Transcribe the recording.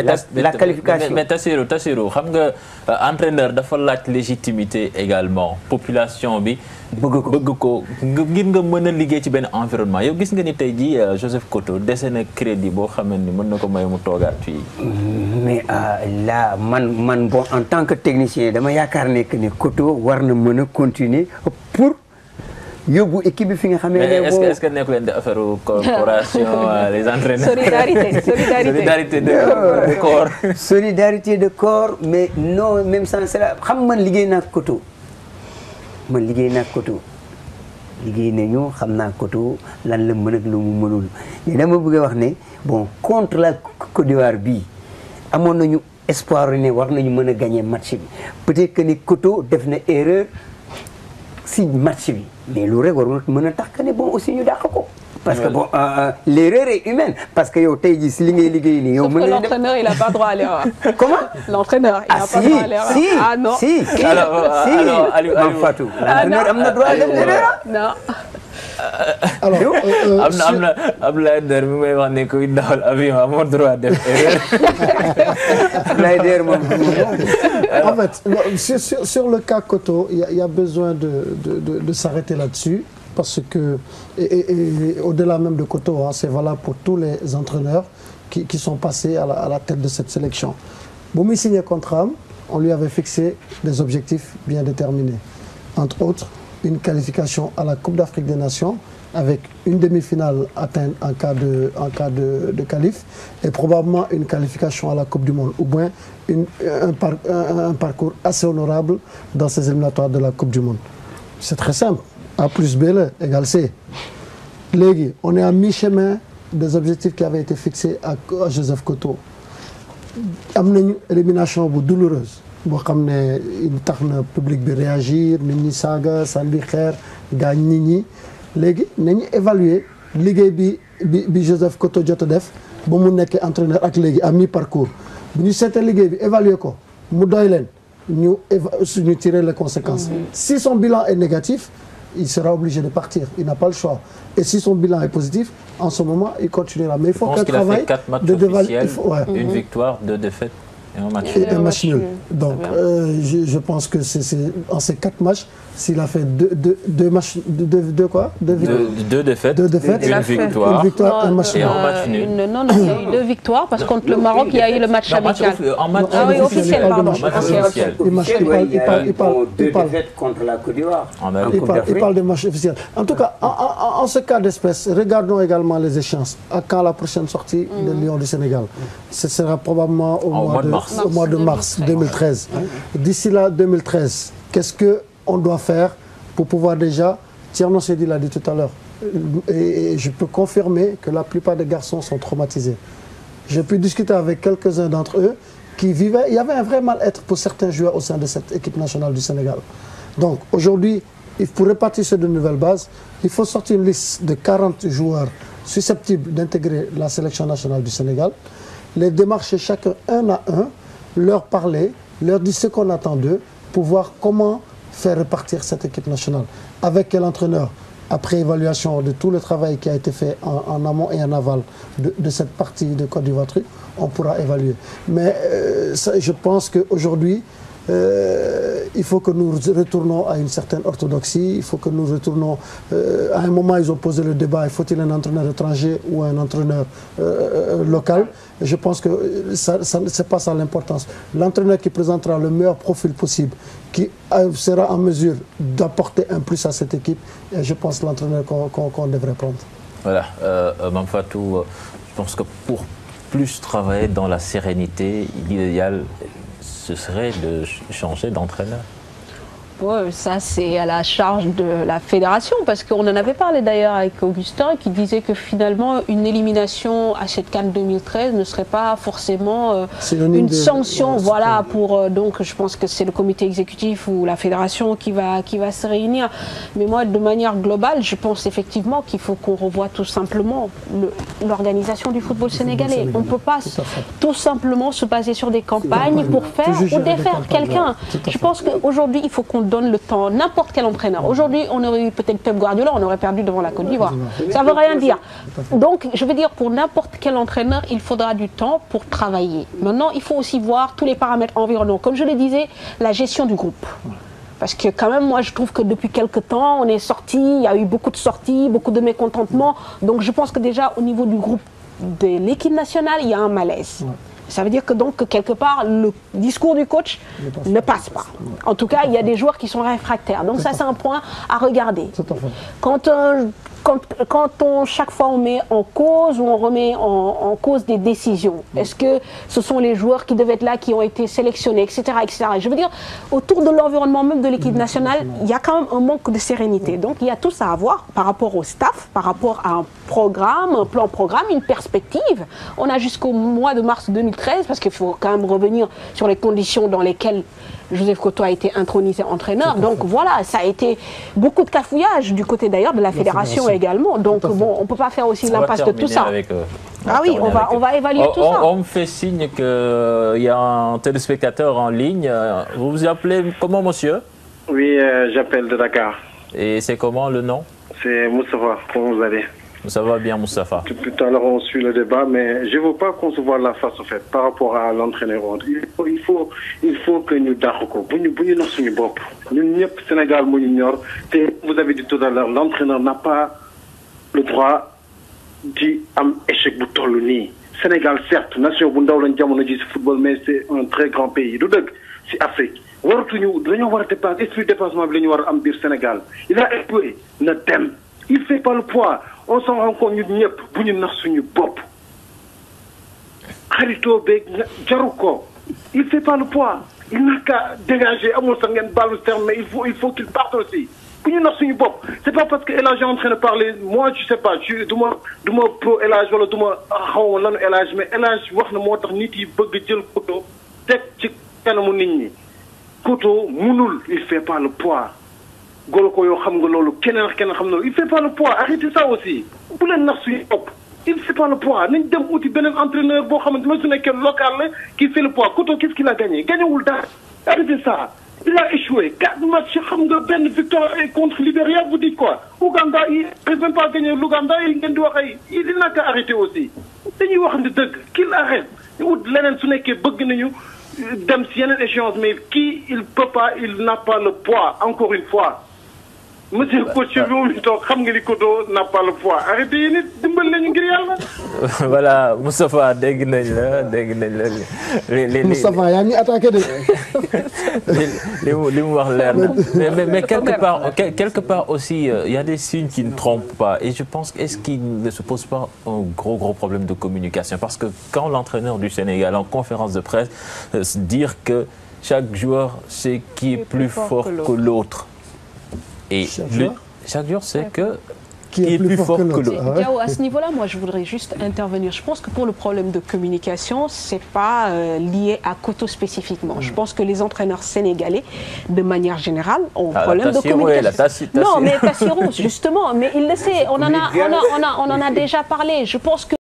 la qualification. Mais Tassirou xam nga entraîneur dafa laaj légitimité également population bi. bëgg ko ngir nga mën a liggéey ci benn environnement yow gis nga ni tey jii Joseph Koto dese na crédit boo xamante ni mën na ko may mu toogaat fii. mais là man bon en tant que technicien dama yaakaar ne que ni Koto war na mën a continuer pour yóbbu équipe bi fi nga xam ne. mais est-ce que nekku leen de affaire corporation les entraîneurs. solidarité de corps. solidarité de corps mais non même sans cela xam man liggéey naa Koto. liggéey nañu xam naa Koto lan la mën ak lu mu mënul mais dama bëgg a wax ne bon contre la Côte d'Ivoire bii amoon nañu espoir ne war nañu mën a gagner match bi peut-être que ni Koto def na erreur si match bi mais lu rek warul mën a tax que ne bon aussi ñu dàq ko. parce que bon l'erreur est humaine parce que yow tey jii si li ngay liggéey nii yow. mën nañu l'entraîneur il a pas droit à l'erreur. comment. l'entraîneur il a pas droit à l'erreur. ah non si alors Fatou. l'entraîneur am na droit à l'erreur. non. alors am na Abdoulaye Der mi may wax ne kuy dawal avion amoo droit def erreur. Abdoulaye Der moom. En fait sur le cas Koto il y a besoin de s'arrêter là-dessus. Parce que, et au-delà même de Koto, c'est valable pour tous les entraîneurs qui sont passés à la tête de cette sélection. Boumi signé contrat, on lui avait fixé des objectifs bien déterminés. Entre autres, une qualification à la Coupe d'Afrique des Nations avec une demi-finale atteinte en cas de qualif et probablement une qualification à la Coupe du Monde ou bien un parcours assez honorable dans ces éliminatoires de la Coupe du Monde. C'est très simple. A plus B égale C. Léegi, on est à mi-chemin des objectifs qui avaient été fixés à Joseph Koto. Am nañu élimination bu douloureuse boo xam ne tax na public bi réagir nit ñi saaga sànni xeer gaañ nit ñi léegi nañu évaluer liggéey bi Joseph Koto jot a def ba mu nekkee entraîneur ak léegi à mi-parcours bu ñu seetee liggéey bi évaluer ko mu doy leen ñu tirer les conséquences. Si son bilan est négatif, il sera obligé de partir. Il n'a pas le choix. Et si son bilan est positif, en ce moment, il continuera. Mais il faut qu'un travail... Je pense qu'il a fait 4 matchs officiels, une victoire, 2 défaites et un match nul. Donc, je pense que en ces 4 matchs, s'il a fait 2 matchs... 2 quoi 2 défaites, une victoire, un match et un match nul. Non, il y a eu 2 victoires parce que contre le Maroc, il y a eu le match amical. Officiel, pardon. Il parle 2 défaites contre la Côte d'Ivoire. Il parle de match officiel. En tout cas, en ce cas d'espèce, regardons également les échéances. À quand la prochaine sortie de Lions du Sénégal? Ce sera probablement au mois de mars 2013. D'ici là, 2013, qu'est-ce qu'on doit faire pour pouvoir déjà... Thierno Seydi l'a dit tout à l'heure, et je peux confirmer que la plupart des garçons sont traumatisés. J'ai pu discuter avec quelques-uns d'entre eux qui vivaient... Il y avait un vrai mal-être pour certains joueurs au sein de cette équipe nationale du Sénégal. Donc aujourd'hui, pour répartir de nouvelles bases, il faut sortir une liste de 40 joueurs susceptibles d'intégrer la sélection nationale du Sénégal, les démarcher chacun un à un, leur parler, leur dire ce qu'on attend d'eux, pour voir comment faire repartir cette équipe nationale. Avec quel entraîneur? Après évaluation de tout le travail qui a été fait en amont et en aval de cette partie de Côte d'Ivoire, on pourra évaluer. Mais je pense qu'aujourd'hui, il faut que nous retournons à une certaine orthodoxie, il faut que nous retournons... à un moment, ils ont posé le débat, faut-il un entraîneur étranger ou un entraîneur local? Et je pense que c'est pas ça l'importance. L'entraîneur qui présentera le meilleur profil possible, qui sera en mesure d'apporter un plus à cette équipe, et je pense l'entraîneur qu'on devrait prendre. Voilà, Mame Fatou, je pense que pour plus travailler dans la sérénité, l'idéal, ce serait de changer d'entraîneur. Ouais, ça c'est à la charge de la fédération parce qu'on en avait parlé d'ailleurs avec Augustin qui disait que finalement une élimination à cette CAN 2013 ne serait pas forcément une sanction, voilà, pour donc je pense que c'est le comité exécutif ou la fédération qui va se réunir. Mais moi de manière globale, je pense effectivement qu'il faut qu'on revoie tout simplement l'organisation du football sénégalais. On ne peut pas tout simplement se baser sur des campagnes pour faire ou défaire quelqu'un. Je pense qu'aujourd'hui il faut qu'on donne le temps, n'importe quel entraîneur. Aujourd'hui, on aurait eu peut-être Pep Guardiola, on aurait perdu devant la Côte d'Ivoire. Ça ne veut rien dire. Donc, je veux dire, pour n'importe quel entraîneur, il faudra du temps pour travailler. Maintenant, il faut aussi voir tous les paramètres environnants. Comme je le disais, la gestion du groupe. Parce que quand même, moi, je trouve que depuis quelques temps, on est sorti, il y a eu beaucoup de sorties, beaucoup de mécontentements. Donc, je pense que déjà, au niveau du groupe de l'équipe nationale, il y a un malaise. Ça veut dire que donc, quelque part, le discours du coach ne passe pas. En tout cas, il y a des joueurs qui sont réfractaires. Donc ça, c'est un point à regarder. Chaque fois on met en cause ou on remet en cause des décisions, est-ce que ce sont les joueurs qui devaient être là, qui ont été sélectionnés, etc., etc. Je veux dire, autour de l'environnement même de l'équipe nationale, il y a quand même un manque de sérénité. Donc il y a tout ça à voir par rapport au staff, par rapport à un programme, un plan-programme, une perspective. On a jusqu'au mois de mars 2013, parce qu'il faut quand même revenir sur les conditions dans lesquelles Joseph Koto a été intronisé entraîneur. Donc voilà, ça a été beaucoup de cafouillage du côté d'ailleurs de la fédération également. Donc bon, on ne peut pas faire aussi l'impasse de tout ça. Ah oui, on va évaluer tout ça. On me fait signe qu'il y a un téléspectateur en ligne. Vous vous appelez comment, monsieur? Oui, j'appelle de Dakar. Et c'est comment le nom? C'est Moustapha. Comment vous allez? Ça va bien, Moustapha. Depuis tout à l'heure, on suit le débat, mais je ne veux pas concevoir la face, en fait, par rapport à l'entraîneur. Il faut que nous d'arrêtions. Nous, Sénégal, vous avez dit tout à l'heure, l'entraîneur n'a pas le droit d'échec boutoloni. Sénégal, certes, nation du football, mais c'est un très grand pays. C'est Afrique. Esprit dépassement Sénégal. Il a échoué, notre thème. Il ne fait pas le poids. On s'en rend compte, nous il ne fait pas le poids. Il n'a qu'à dégager. Mais il faut qu'il parte aussi. C'est pas parce que Elage est en train de parler. Moi, je ne sais pas. Je suis pro Elage, mais Elage, il ne fait pas le poids. Il ne fait pas le poids. Arrêtez ça aussi. Il ne fait pas le poids. Il y a un entraîneur local qui fait le poids. Qu'est-ce qu'il a gagné? Arrêtez ça. Il a échoué. 4 matchs, une victoire contre Libéria, vous dites quoi? Ouganda, il ne peut pas gagner l'Ouganda, il n'a qu'à arrêter aussi. Qu'il arrête. Mais qui il peut pas, il n'a pas le poids, encore une fois. Monsieur Coach, n'a pas le poids. Arrêtez, voilà, Moustapha, Moustapha, il a mis attaqué de. Mais quelque part aussi, il y a des signes qui ne trompent pas. Et je pense, est-ce qu'il ne se pose pas un gros problème de communication? Parce que quand l'entraîneur du Sénégal, en conférence de presse, dire que chaque joueur sait qui est plus fort que l'autre. Et chaque jour, c'est que qui est plus fort que l'autre. Diao, à ce niveau-là, moi, je voudrais juste intervenir. Je pense que pour le problème de communication, ce n'est pas lié à Koto spécifiquement. Je pense que les entraîneurs sénégalais, de manière générale, ont un problème de communication. Non, mais Tassirou, justement, mais il le sait. On en a déjà parlé. Je pense que